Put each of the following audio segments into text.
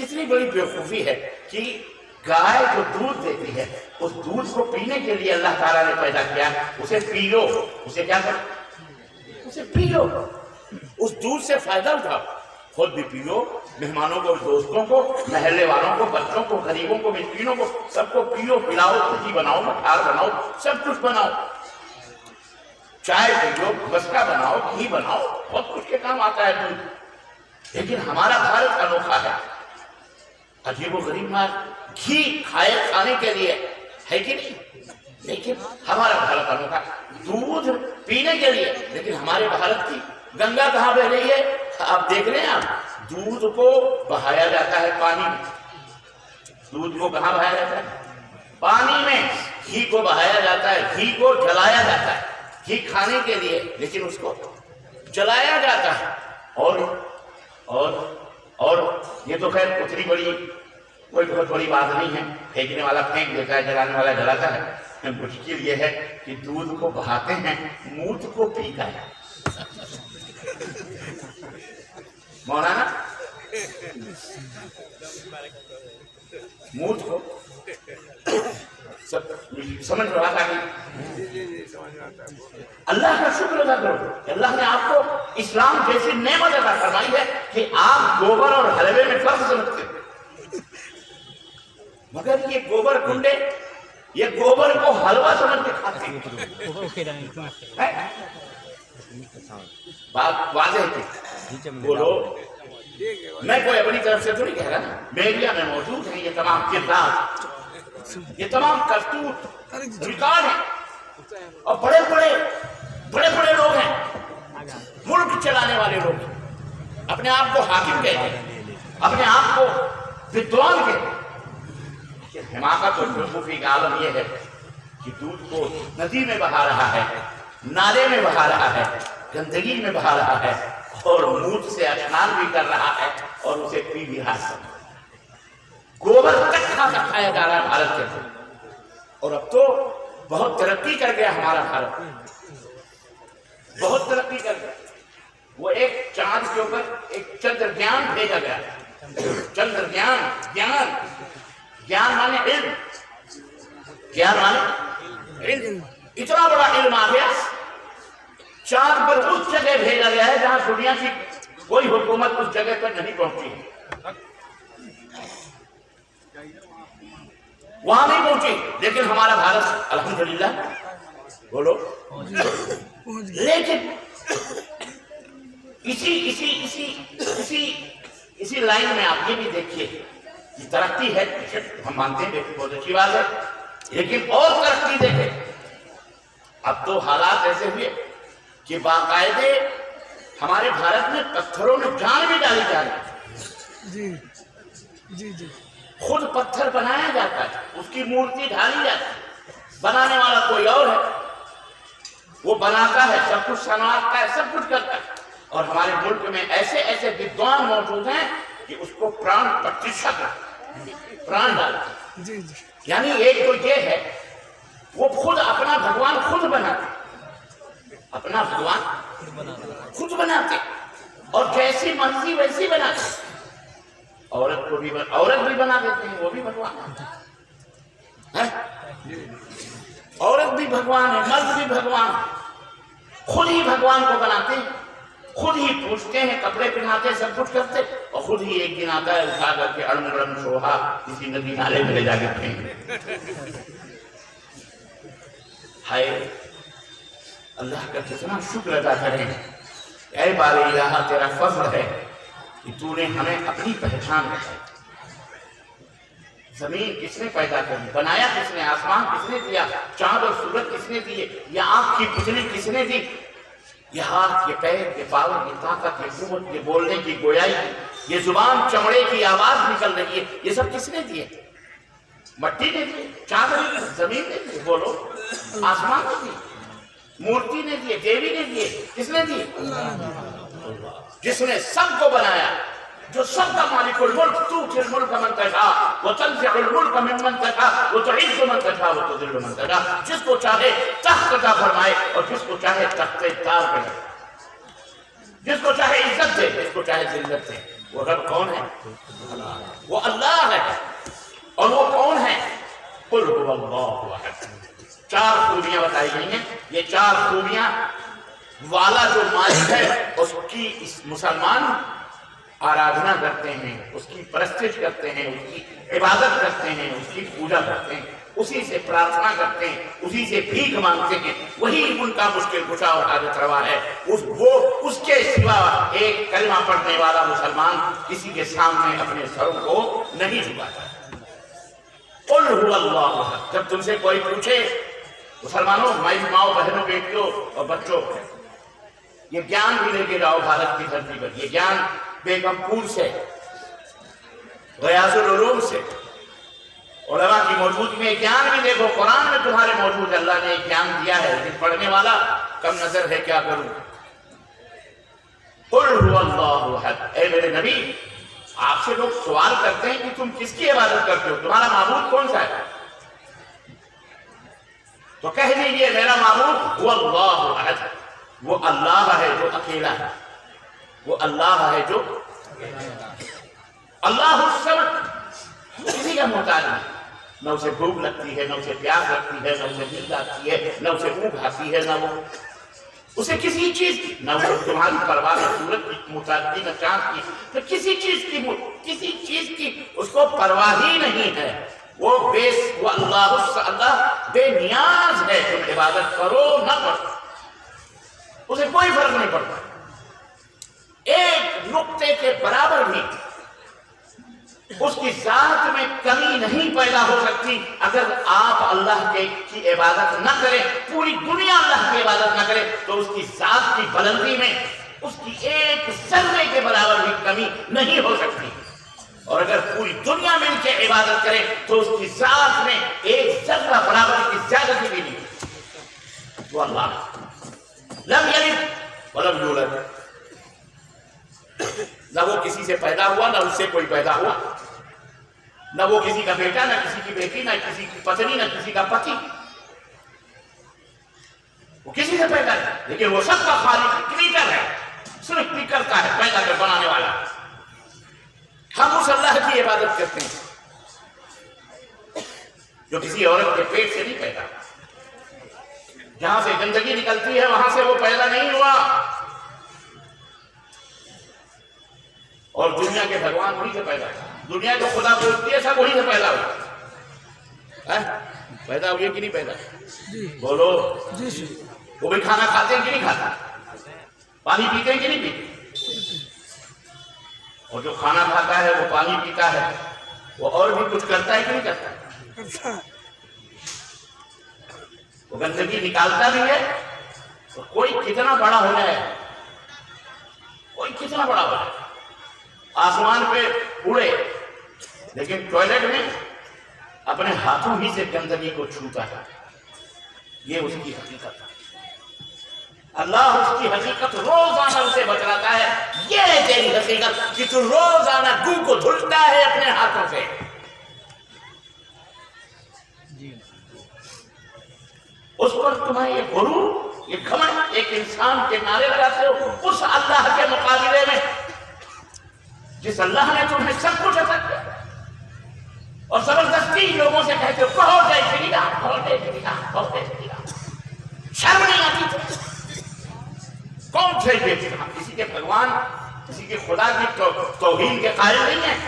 کتنی بڑی بیوقوفی ہے کہ گائے جو دودھ دیتی ہے اس دودھ کو پینے کے لیے اللہ تعالیٰ نے پیدا کیا، اسے پی لو، اسے کیا کرو، اسے پی لو، اس دودھ سے فائدہ اٹھاؤ، خود بھی پی لو، مہمانوں کو، دوستوں کو، محلے والوں کو، بچوں کو، غریبوں کو، مسکینوں کو، سب کو پیو، پلاؤ، سبزی بناؤ، مٹھار بناؤ، سب کچھ بناؤ، چائے پی لو، مسکا بناؤ، گھی بناؤ، بہت کچھ کے کام آتا ہے دودھ۔ لیکن ہمارا بھارت انوکھا ہے، عجیب و غریب مار، گھی کھانے کے لیے ہے کہ نہیں، لیکن ہمارا بھارت انوکھا، دودھ پینے کے لیے، لیکن ہمارے بھارت کی گنگا کہاں بہ رہی ہے؟ آپ دیکھ رہے ہیں، آپ دودھ کو بہایا جاتا ہے پانی میں، دودھ کو کہاں بہایا جاتا ہے؟ پانی میں۔ گھی کو بہایا جاتا ہے، گھی کو جلایا جاتا ہے، گھی کھانے کے لیے، لیکن اس کو جلایا جاتا ہے، اور یہ تو خیر اتنی بڑی کوئی بہت بڑی بات نہیں ہے، پھینکنے والا پھینک دیتا ہے، جلانے والا جلاتا ہے، مشکل یہ ہے کہ دودھ کو بہاتے ہیں، موت کو پیتا ہے۔ مولانا موت کو سب سمجھ رہا تھا کہ اللہ کا شکر ادا کرو کہ اللہ نے آپ کو اسلام جیسی نعمت عطا فرمائی ہے کہ آپ گوبر اور حلوے میں فرق سمجھتے ہیں، مگر یہ گوبر کنڈے، یہ گوبر کو حلوہ سمجھ کے کھاتے ہیں۔ بات واضح تھی، بولو، میں کوئی اپنی طرف سے تھوڑی کہہ رہا نا، میڈیا میں موجود ہیں یہ تمام کردار، یہ تمام کرتوت ریکارڈ ہیں، اور بڑے بڑے لوگ ہیں، ملک چلانے والے لوگ ہیں، اپنے آپ کو حاکم کہتے ہیں، اپنے آپ کو ودوان کہتے ہیں۔ حماقت اور بیوقوفی کا عالم یہ ہے کہ دودھ کو ندی میں بہا رہا ہے، نالے میں بہا رہا ہے، گندگی میں بہا رہا ہے، اور منہ سے اشنان بھی کر رہا ہے، اور اسے پی بھی رہا ہے۔ گوبر تک کھایا جا رہا ہے بھارت کے اندر، اور اب تو بہت ترقی کر گیا ہمارا بھارت، بہت ترقی کر گیا۔ وہ ایک چاند کے اوپر ایک چندریان بھیجا گیا، چندریان، گیان مانے علم، گیان مانے علم، اتنا بڑا علم آ گیا، چاند پر اس جگہ بھیجا گیا ہے جہاں دنیا کی کوئی حکومت اس جگہ پر نہیں پہنچی ہے، وہاں نہیں پہنچی، لیکن ہمارا بھارت الحمدللہ، بولو، لیکن اسی لائن میں آپ یہ بھی دیکھیے کہ ترقی ہے، ہم مانتے ہیں بہت اچھی بات ہے، لیکن اور ترقی دیکھیں، اب تو حالات ایسے ہوئے کہ باقاعدے ہمارے بھارت میں پتھروں میں جان بھی ڈالی جا رہی ہے، خود پتھر بنایا جاتا ہے، اس کی مورتی ڈھالی جاتی ہے، بنانے والا کوئی اور ہے، وہ بناتا ہے، سب کچھ سنوارتا ہے، سب کچھ کرتا ہے، اور ہمارے ملک میں ایسے ودوان موجود ہیں کہ اس کو پران پرتشٹھا کرتے ہیں، پران ڈالتے ہیں۔ یعنی ایک تو یہ ہے، وہ خود اپنا بھگوان خود بناتے، اپنا بھگوان خود بناتے، اور جیسی مرضی ویسی بناتے، عورت بھی بنا دیتے ہیں، وہ بھی بھگوان ہے، عورت بھی بھگوان ہے، مرد بھی بھگوان ہے، خود ہی بھگوان کو بناتے ہیں، خود ہی پوچھتے ہیں، کپڑے پہناتے، سب کچھ کرتے، اور خود ہی ایک دن آتا ہے اٹھا کر کے اڑم سوہا کسی ندی نالے میں لے جا کے پھینک۔ ہائے اللہ کا کتنا شکر ادا کریں، اے بار الہ تیرا فضل ہے کہ تو نے ہمیں اپنی پہچان بتائی۔ زمین کس نے پیدا کری، بنایا کس نے، آسمان کس نے دیا، چاند اور سورج کس نے دیے، یہ آنکھ کی پتلی کس نے دی، یہ ہاتھ، یہ پیر، یہ پاور، یہ طاقت، یہ قوت، یہ بولنے کی گویائی، یہ زبان، چمڑے کی آواز نکل رہی ہے، یہ سب کس نے دیے؟ مٹی نے دیے، چاند نے دیے، زمین نے دیے، بولو، آسمان نے دیے، مورتی نے دیے، دیوی نے دیے، کس نے دیے؟ جس نے سب کو بنایا، جو سب کا مالک الملک، تؤتی الملک من تشاء وتنزع الملک ممن تشاء وتعز من تشاء وتذل من تشاء، جس کو چاہے تخت عطا فرمائے اور جس کو چاہے تخت تار کرے، جس کو چاہے عزت دے، جس کو چاہے ذلت دے، وہ رب کون ہے؟ وہ اللہ ہے. اور وہ کون ہے؟ قل هو اللہ احد. 4 خوبیاں بتائی گئی ہیں. یہ 4 خوبیاں والا جو مالک ہے اس کی اس مسلمان آرادھنا کرتے ہیں, اس کی پرستش کرتے ہیں, اس کی عبادت کرتے ہیں, اس کی پوجا کرتے ہیں, اسی سے پرارتھنا کرتے ہیں, اسی سے بھیک مانگتے ہیں. وہی ان کا مشکل کشا اور حاجت روا ہے. اس کے سوا ایک کلمہ پڑھنے والا مسلمان کسی کے سامنے اپنے سروں کو نہیں جھکاتا. قل هو اللہ احد. جب تم سے کوئی پوچھے مسلمانوں, ماؤں بہنوں, بیٹیوں اور بچوں, یہ گیان بھی لے کے جاؤ بھارت کی دھرتی پر. یہ گیان بیگم پور سے, غیاث العلوم سے, علماء کی موجودگی میں گیان بھی دیکھو. قرآن میں تمہارے موجود اللہ نے گیان دیا ہے, لیکن پڑھنے والا کم نظر ہے. کیا کروں؟ قل هو اللہ احد. اے میرے نبی, آپ سے لوگ سوال کرتے ہیں کہ تم کس کی عبادت کرتے ہو, تمہارا معبود کون سا ہے؟ تو کہہ دیجئے میرا معبود هو اللہ احد. وہ اللہ ہے جو اکیلا ہے. وہ اللہ ہے جو اللہ الصمد, کسی کا محتاج نہیں. نہ اسے بھوک لگتی ہے, نہ اسے پیاس لگتی ہے, نہ اسے نیند آتی ہے, نہ اسے اونگ آتی ہے, نہ وہ اسے کسی چیز کی, نہ وہ تمہاری پرواہ ہے سورج کی محتاجی, نہ چاند کی, نہ کسی چیز کی اس کو پرواہ ہی نہیں ہے. وہ اللہ بے نیاز ہے. تم عبادت کرو نہ کرو, اسے کوئی فرق نہیں پڑتا. ایک نقطے کے برابر بھی اس کی ذات میں کمی نہیں پیدا ہو سکتی اگر آپ اللہ کی عبادت نہ کریں. پوری دنیا اللہ کی عبادت نہ کرے تو اس کی ذات کی بلندی میں اس کی ایک ذرے کے برابر بھی کمی نہیں ہو سکتی. اور اگر پوری دنیا مل کے عبادت کرے تو اس کی ذات میں ایک ذرہ برابر کی زیادتی بھی نہیں. وہ اللہ لم یلد ولم یولد, نہ وہ کسی سے پیدا ہوا, نہ اس سے کوئی پیدا ہوا, نہ وہ کسی کا بیٹا, نہ کسی کی بیٹی, نہ کسی کی پتنی, نہ کسی کا پتی. وہ کسی سے پیدا نہیں, لیکن وہ سب کا خالق کریٹر ہے, صرف کرتا ہے, پیدا کر بنانے والا. ہم اس اللہ کی عبادت کرتے ہیں جو کسی عورت کے پیٹ سے نہیں پیدا. جہاں سے گندگی نکلتی ہے وہاں سے وہ پیدا نہیں ہوا. اور دنیا کے بھگوان وہی سے پیدا ہے. دنیا جو خدا بولتی ہے سب وہی سے پیدا ہوا. پیدا ہوئے کہ نہیں پیدا؟ بولو. وہ بھی کھانا کھاتے ہیں کہ نہیں کھاتا؟ پانی پیتے ہیں کہ نہیں پیتے؟ اور جو کھانا کھاتا ہے وہ پانی پیتا ہے, وہ اور بھی کچھ کرتا ہے کہ نہیں کرتا؟ وہ گندگی نکالتا بھی ہے. تو کوئی کتنا بڑا ہو جائے, کوئی کتنا بڑا ہو جائے, آسمان پہ اڑے, لیکن ٹوائلٹ میں اپنے ہاتھوں ہی سے گندگی کو چھوتا ہے. یہ اس کی حقیقت ہے. اللہ اس کی حقیقت روزانہ اسے بتلاتا ہے. یہ ہے تیری حقیقت کہ تو روزانہ گو کو دھلتا ہے اپنے ہاتھوں سے. اس پر تمہیں یہ غرور, یہ گھمنڈ ایک انسان کے نعرے لگاتے ہو اس اللہ کے مقابلے میں جس اللہ نے تمہیں سب کچھ عطا کیا, اور زبردستی لوگوں سے کہتے ہو بہت ہے چلی گا, بہت ہے چلی گا, بہت ہے چلی گا. شرم نہیں آتی تم؟ کون تھے یہ؟ ہم کسی کے بھگوان, کسی کے خدا کی توہین کے قائل نہیں ہیں.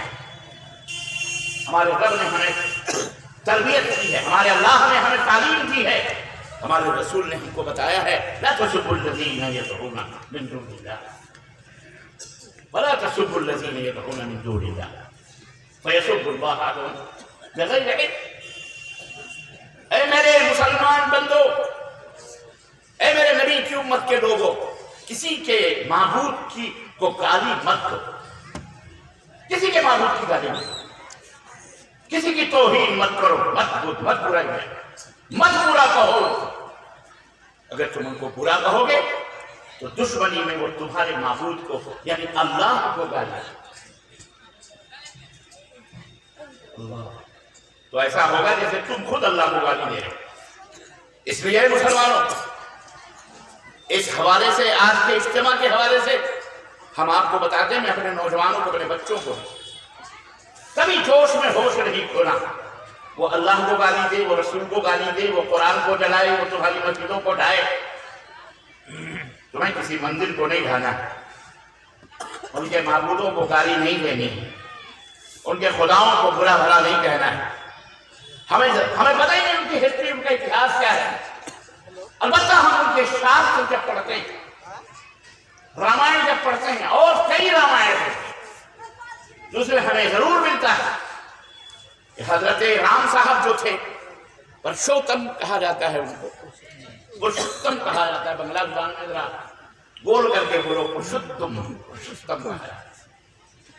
ہمارے رب نے ہمیں تربیت کی ہے, ہمارے اللہ نے ہمیں تعلیم دی ہے, ہمارے رسول نے ہم کو بتایا ہے لا تسبوا الذین یدعون من دون اللہ ولا تسبوا الذین یدعون من دون اللہ فیسبوا اللہ عدوا بغیر علم. اے میرے مسلمان بندو, اے میرے نبی کی امت کے لوگوں, کسی کے معبود کی کو گالی مت دو, کسی کے معبود کی گالی مت دو, کسی کی توہین مت کرو, مت برائی ہے, مت برا کہو. اگر تم ان کو برا کہو گے تو دشمنی میں وہ تمہارے معبود کو یعنی اللہ کو گالی. تو ایسا ہوگا جیسے تم خود اللہ کو گالی دے رہے ہو. اس لیے مسلمانوں, اس حوالے سے, آج کے اجتماع کے حوالے سے ہم آپ کو بتاتے ہیں، میں اپنے نوجوانوں کو، اپنے بچوں کو کبھی جوش میں ہوش نہیں کھونا. وہ اللہ کو گالی دے، وہ رسول کو گالی دے، وہ قرآن کو جلائے، وہ تمہاری مسجدوں کو ڈھائے، تمہیں کسی مندر کو نہیں ڈھانا ہے. ان کے معبودوں کو گالی نہیں دینی، ان کے خداؤں کو برا بھلا نہیں کہنا ہے. ہمیں پتہ ہی نہیں ان کی ہسٹری، ان کا اتہاس کیا ہے. البتہ ہم ان کے شاستر جب پڑھتے ہیں، رامائن جب پڑھتے ہیں، اور کئی رامائن ہیں، دوسرے ہمیں ضرور ملتا ہے کہ حضرت رام صاحب جو تھے، پرشوتم کہا جاتا ہے ان کو، پرشوتم کہا جاتا ہے. بنگلہ زبان میں ذرا گول کر کے بولو، پرشوتم، پرشوتم کہا جاتا ہے.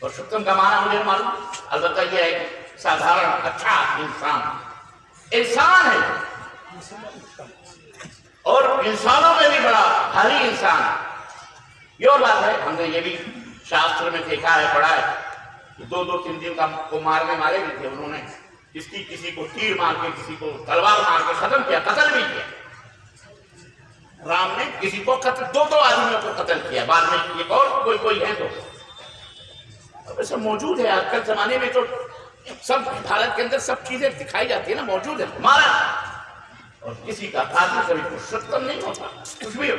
پرشوتم کا معنی مجھے معلوم، البتہ یہ ہے کہ سادھارن اچھا انسان ہے، اور انسانوں میں بھی بڑا بھاری انسان. یہ اور بات ہے، ہم نے یہ بھی شاستر میں دیکھا ہے، پڑھا ہے کہ 2-3 دن کو مارے بھی تھے انہوں نے. کسی کو تیر مار کے، کسی کو تلوار مار کے ختم کیا، قتل بھی کیا. رام نے کسی کو قتل، 2 آدمیوں کو قتل کیا. بعد میں ایک اور کوئی ہے تو ایسا موجود ہے. آج کل زمانے میں تو سب بھارت کے اندر سب چیزیں دکھائی جاتی ہیں نا، موجود ہے. مارا، اور کسی کا قاتل کبھی پرشوتم نہیں ہوتا، کچھ بھی ہو.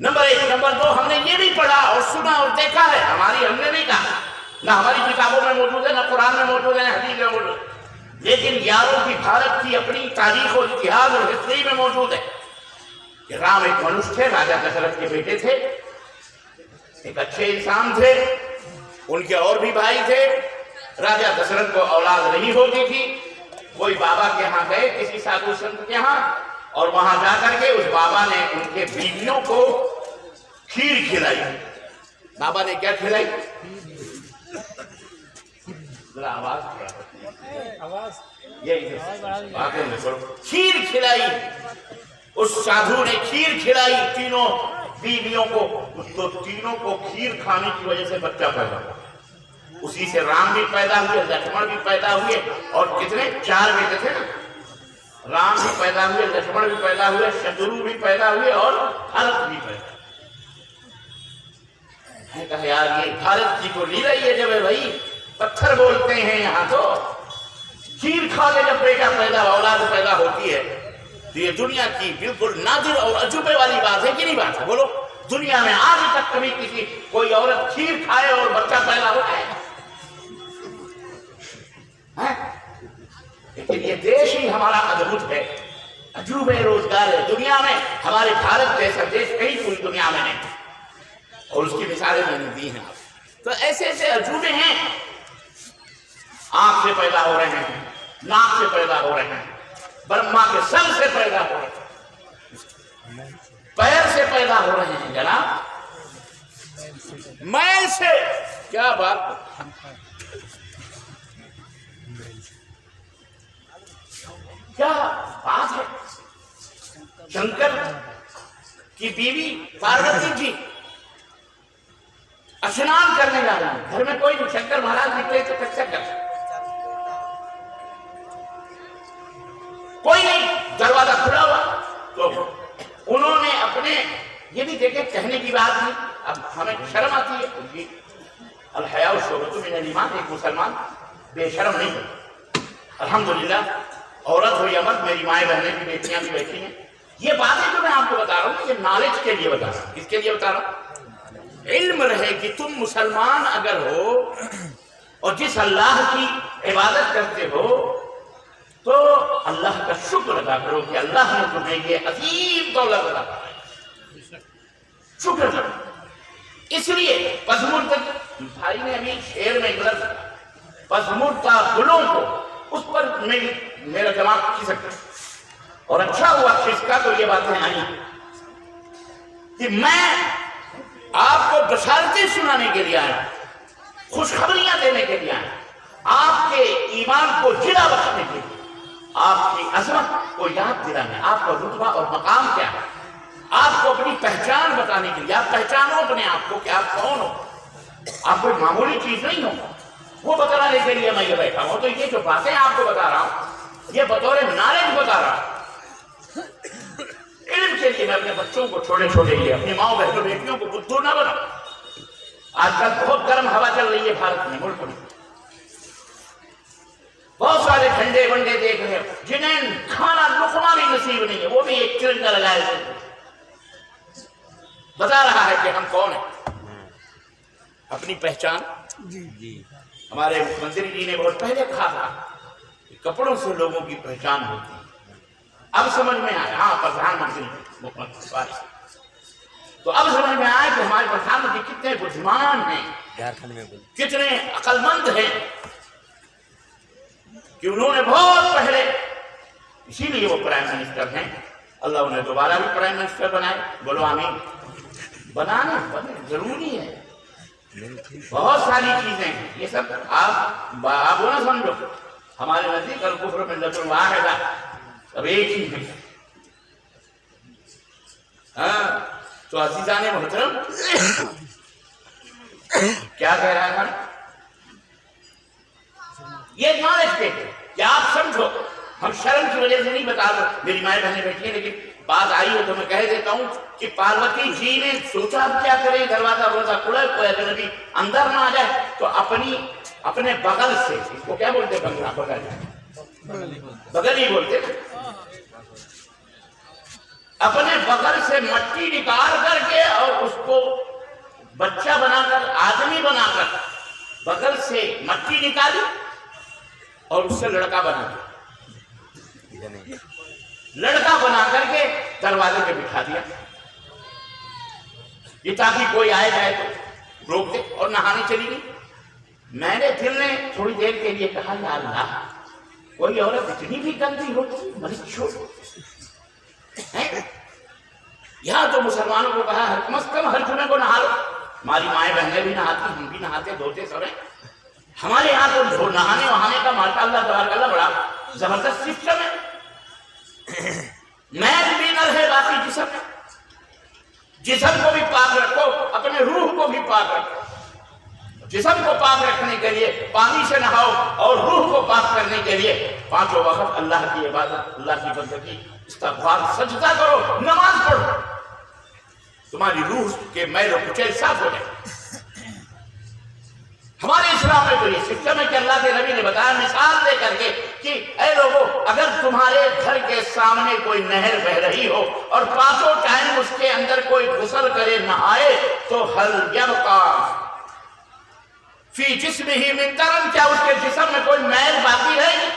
نمبر 1. نمبر 2، ہم نے یہ بھی پڑھا اور سنا اور دیکھا ہے، ہم نے نہیں کہا، نہ ہماری کتابوں میں موجود ہے، نہ قرآن میں موجود ہے، نہ حدیث میں موجود ہے، لیکن یاروں کی بھارت کی اپنی تاریخ اور اتہاس اور ہسٹری میں موجود ہے کہ رام ایک منوش تھے، راجہ دشرتھ کے بیٹے تھے، ایک اچھے انسان تھے. ان کے اور بھی بھائی تھے. راجہ دشرتھ کو اولاد نہیں ہوتی تھی. کوئی بابا کے ہاں گئے، کسی سادھو سنت کے ہاں، اور وہاں جا کر کے اس بابا نے ان کے بیویوں کو کھیر کھلائی. بابا نے کیا کھلائی؟ ذرا آواز کھیر کھلائی. اس سادھو نے کھیر کھلائی تینوں بیویوں کو. اس کو تینوں کو کھیر کھانے کی وجہ سے بچہ پیدا ہوا. اسی سے رام بھی پیدا ہوئے، لکشمن بھی پیدا ہوئے، اور کتنے 4 بیٹے تھے نا. رام بھی پیدا ہوئے، لکشمن بھی پیدا ہوئے، شترو بھی پیدا ہوئے، اور بھارت بھی پیدا. میں کہا یار یہ بھارت جی کو لیلا ہی ہے جب ہے بھائی. پتھر بولتے ہیں یہاں تو. کھیر کھا کے جب بیٹا پیدا، اولاد پیدا ہوتی ہے، تو یہ دنیا کی بالکل نادر اور عجوبے والی بات ہے کہ نہیں بات ہے؟ بولو، دنیا میں آج تک کبھی کوئی عورت کھیر کھائے اور بچہ پیدا ہوا ہے؟ لیکن یہ دیش ہی ہمارا ادبھت ہے، عجوبے روزگار ہے. دنیا میں ہمارے بھارت جیسا دیش کہیں پوری دنیا میں نہیں، اور اس کی مثالیں میں نے دی ہیں. تو ایسے عجوبے ہیں. آنکھ سے پیدا ہو رہے ہیں، ناک سے پیدا ہو رہے ہیں، برہما کے سر سے پیدا ہو رہے ہیں، پیر سے پیدا ہو رہے ہیں جناب، میل سے. کیا بات ہے. شنکر کی بیوی پاروتی جی اشنان کرنے جا رہے ہیں، گھر میں کوئی نہیں، شنکر مہاراج نکلے تو کچھ کر کوئی نہیں، دروازہ کھلا ہوا. تو انہوں نے اپنے، یہ بھی دیکھیں کہنے کی بات نہیں، اب ہمیں شرم آتی ہے. الحیاء شعبۃ من الایمان. ایک مسلمان بے شرم نہیں ہوتا. الحمدللہ عورت ہو یا مرد، میری مائیں بہنیں بھی، بیٹیاں بھی بیٹھی ہیں. یہ باتیں جو میں آپ کو بتا رہا ہوں، یہ نالج کے لیے بتا رہا ہوں. کس کے لیے بتا رہا ہوں؟ علم رہے کہ تم مسلمان اگر ہو اور جس اللہ کی عبادت کرتے ہو تو اللہ کا شکر ادا کرو کہ اللہ نے تمہیں یہ عظیم دولت عطا فرمائی. شکر کرو. اس لیے پزمرد بھائی نے ابھی شعر میں غلط پزمردہ گلوں کو، اس پر میرا دماغ کھسک اور اچھا ہوا کھسکا تو یہ باتیں آئی کہ میں آپ کو بشارتیں سنانے کے لیے آیا، خوشخبریاں دینے کے لیے آیا، آپ کے ایمان کو جلا بخشنے کے لیے، آپ کی عظمت کو یاد دلانے، آپ کا رتبہ اور مقام کیا ہے، آپ کو اپنی پہچان بتانے کے لیے. آپ پہچانو اپنے آپ کو کہ آپ کون ہو. آپ کوئی معمولی چیز نہیں ہو، وہ بتانے کے لیے میں یہ بیٹھا ہوں. تو یہ جو باتیں آپ کو بتا رہا ہوں، یہ بطور نالج بتا رہا ہوں. علم کے لیے میں اپنے بچوں کو چھوٹے چھوٹے لیے، اپنی ماں بہنوں بیٹیوں کو بدھو نہ بناؤں. آج کل بہت گرم ہوا چل رہی ہے بھارت میں، ملک میں بہت سارے ٹھنڈے ونڈے دیکھ رہے ہیں جنہیں کھانا لقمہ بھی نصیب نہیں ہے، وہ بھی ایک چرنگا لگائے ہوئے بتا رہا ہے کہ ہم کون ہیں، اپنی پہچان۔ ہمارے مکھمنتری جی نے بہت پہلے کہا تھا کہ کپڑوں سے لوگوں کی پہچان ہوتی ہے، اب سمجھ میں آیا۔ ہاں، پردھان منتری مکھمنتری، تو اب سمجھ میں آیا کہ ہمارے پردھان منتری کتنے بدھمان ہیں، کتنے عقل مند ہیں، کہ انہوں نے بہت پہلے، اسی لیے وہ پرائم منسٹر ہیں، اللہ انہیں دوبارہ بھی پرائم منسٹر بنائے، بولو آمین۔ بنانا ضروری ہے، بہت ساری چیزیں ہیں، یہ سب آپ وہ نہ سمجھو ہمارے نزدیک الکفر ملت واحدہ، سب ایک ہی ہے۔ ہاں تو عزیزان محترم کیا کہہ رہا ہے، یہ نالج ہے کہ آپ سمجھو، ہم شرم کی وجہ سے نہیں بتا رہے، میری مائیں بہنیں بیٹھی ہیں، لیکن بات آئی ہو تو میں کہہ دیتا ہوں کہ پاروتی جی نے سوچا اب کیا کریں، دروازہ روزہ کھلا ہے، کوئی اجنبی اندر نہ آ جائے، تو اپنے بغل سے، اس کو کیا بولتے بنگلہ، بغل ہی بولتے، اپنے بغل سے مٹی نکال کر کے اور اس کو بچہ بنا کر، آدمی بنا کر بغل سے مٹی نکالی اور اس سے لڑکا بنا دیا، لڑکا بنا کر کے دروازے پہ بٹھا دیا، یہ تاکہ کوئی آئے جائے تو روک دے، اور نہانے چلی گئی۔ میں نے دل نے تھوڑی دیر کے لیے کہا یا اللہ، کوئی عورت اتنی بھی گندی ہوتی مریض ہے؟ یہاں تو مسلمانوں کو کہا کم از کم ہر جمعے کو نہا لو، ہماری مائیں بہنیں بھی نہاتی، ہم بھی نہاتے دھوتے سب ہیں، ہمارے یہاں تو نہانے وہانے کا ماشاء اللہ تبارک اللہ بڑا زبردست سسٹم ہے، میل بھی نہ رہے باقی جسم کو بھی پاک رکھو، اپنے روح کو بھی پاک رکھو، جسم کو پاک رکھنے کے لیے پانی سے نہاؤ، اور روح کو پاک کرنے کے لیے 5 وقت اللہ کی عبادت، اللہ کی بندگی، استغفار، سجدہ کرو، نماز پڑھو، تمہاری روح کے میل و کچیل صاف ہو جائے۔ ہمارے اسلام میں تو یہ سسٹم ہے کہ اللہ کے نبی نے بتایا مثال دے کر کے کہ اے لوگوں، اگر تمہارے گھر کے سامنے کوئی نہر بہ رہی ہو اور 5 ٹائم اس کے اندر کوئی غسل کرے، نہائے، تو حل یبقا فی جسمہ من درن، کیا اس کے جسم میں کوئی میل باقی ہے؟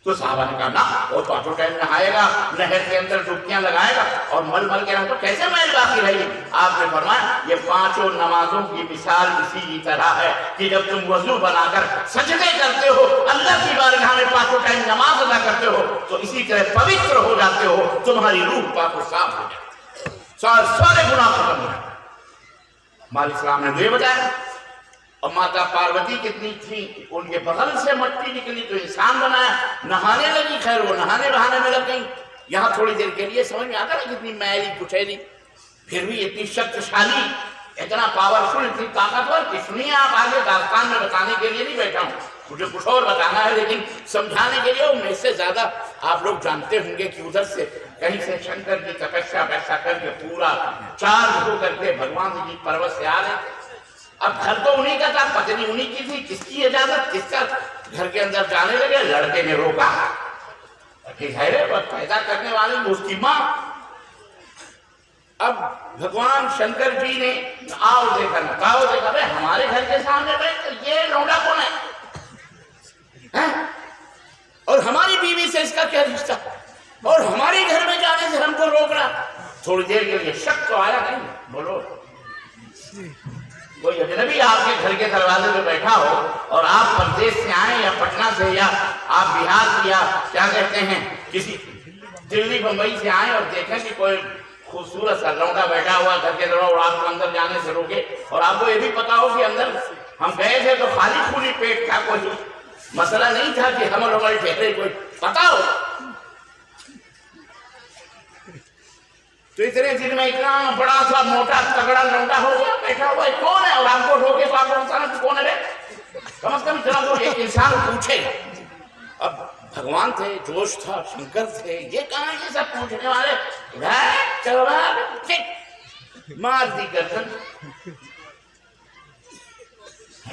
تو صحابہ نے کہا نا، وہ 5 ٹائم نہائے گا، نہر کے اندر ڈبکیاں لگائے گا اور مل کے رہا تو کیسے میل باقی رہے گی؟ آپ نے فرمایا یہ 5 نمازوں کی مثال اسی طرح ہے کہ جب تم وضو بنا کر سجدے کرتے ہو، اللہ کی بارگاہ میں 5 ٹائم نماز ادا کرتے ہو، تو اسی طرح پوتر ہو جاتے ہو، تمہاری روح پاک و صاف ہو جاتی ہے، سارے گناہ ختم ہو جاتے ہیں۔ ہمارے اسلام نے یہ بتایا۔ اور ماتا پاروتی کتنی تھی، ان کے بغل سے مٹی نکلی تو انسان بنایا، نہانے لگی، خیر وہ نہانے بہانے میں لگ گئی، یہاں تھوڑی دیر کے لیے سمجھ میں آتا ہے کتنی میلی کچیلی، پھر بھی اتنی شکتشالی، اتنا پاورفل، اتنی طاقتور کہ سنیے آپ آگے داستان میں بتانے کے لیے نہیں بیٹھا ہوں، مجھے کچھ اور بتانا ہے لیکن سمجھانے کے لیے، میں سے زیادہ آپ لوگ جانتے ہوں گے کہ ادھر سے کہیں سے شنکر کی تپسیا ویسا کر کے پورا چارج ہو کر کے بھگوان جی پروت سے آ رہے تھے۔ اب گھر تو انہی کا تھا، پتنی انہی کی تھی، کس کی اجازت، کس کا گھر کے اندر جانے لگے، لڑکے نے روکا، پیدا کرنے والے اس کی ماں۔ اب بھگوان شنکر جی نے آؤ دیکھا بھائی ہمارے گھر کے سامنے بیٹھ یہ لونڈا کون ہے، اور ہماری بیوی سے اس کا کیا رشتہ، اور ہمارے گھر میں جانے سے ہم کو روک رہا۔ تھوڑی دیر کے لیے شک تو آیا نہیں، بولو کوئی اجنبی آپ کے گھر کے دروازے پہ بیٹھا ہو اور آپ پردیش سے آئیں یا پٹنہ سے یا آپ بہار سے یا کیا کہتے ہیں کسی دلی بمبئی سے آئیں اور دیکھیں کہ کوئی خوبصورت سا لونڈا بیٹھا ہوا گھر کے دروازے اور آپ کو اندر جانے سے روکے، اور آپ کو یہ بھی پتا ہو کہ اندر ہم گئے تھے تو خالی خالی پیٹ تھا، کوئی مسئلہ نہیں تھا کہ ہم لوگ ٹھہرے، کوئی پتا ہو، تو اتنے دن میں اتنا بڑا سا موٹا تگڑا لونڈا ہو گیا بیٹھا ہوا ہے، کون ہے، اور آپ کو روکے تو آپ کو انسان کون ہے، کم از کم اتنا تو ایک انسان پوچھے۔ اب بھگوان تھے، جوش تھا، شنکر تھے، یہ کہاں یہ سب پوچھنے والے، مار دی گردن،